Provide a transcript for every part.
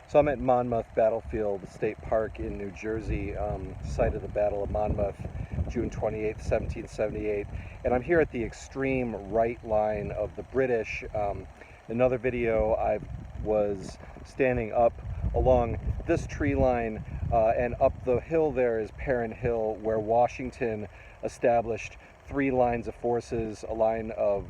So I'm at Monmouth Battlefield State Park in New Jersey, site of the Battle of Monmouth, June 28th, 1778. And I'm here at the extreme right line of the British. Another video, I was standing up along this tree line, and up the hill there is Perrin Hill, where Washington established three lines of forces, a line of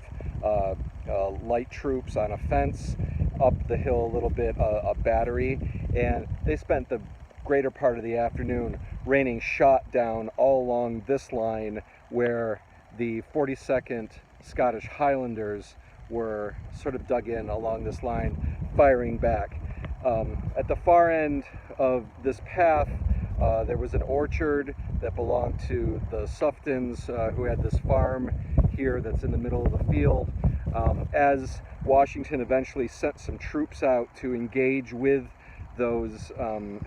light troops on a fence, up the hill a little bit, a battery, and they spent the greater part of the afternoon raining shot down all along this line where the 42nd Scottish Highlanders were sort of dug in along this line, firing back. At the far end of this path, there was an orchard that belonged to the Suftons, who had this farm here that's in the middle of the field. As Washington eventually sent some troops out to engage with those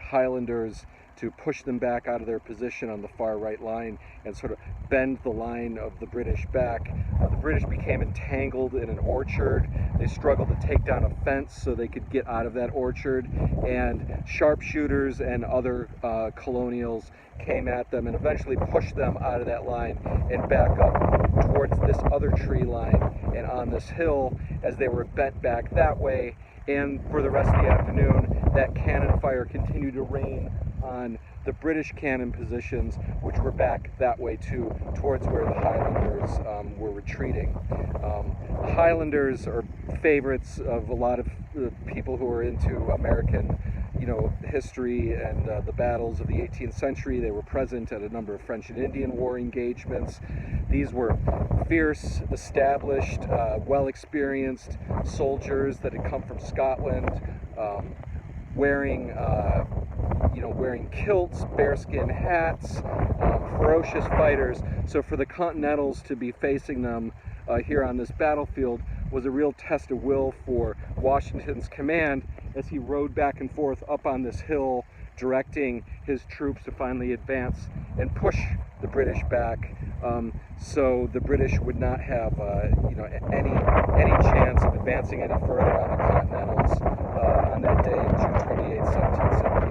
Highlanders to push them back out of their position on the far right line and sort of bend the line of the British back. The British became entangled in an orchard. They struggled to take down a fence so they could get out of that orchard, and sharpshooters and other colonials came at them and eventually pushed them out of that line and back up towards this other tree line and on this hill as they were bent back that way. And for the rest of the afternoon, that cannon fire continued to rain on the British cannon positions, which were back that way too, towards where the Highlanders were retreating. The Highlanders are favorites of a lot of people who are into American, history and the battles of the 18th century. They were present at a number of French and Indian War engagements. These were fierce, established, well-experienced soldiers that had come from Scotland, wearing kilts, bearskin hats, ferocious fighters. So for the Continentals to be facing them here on this battlefield was a real test of will for Washington's command as he rode back and forth up on this hill, directing his troops to finally advance and push the British back, so the British would not have any chance of advancing any further on the Continentals on that day, June 28, 1770.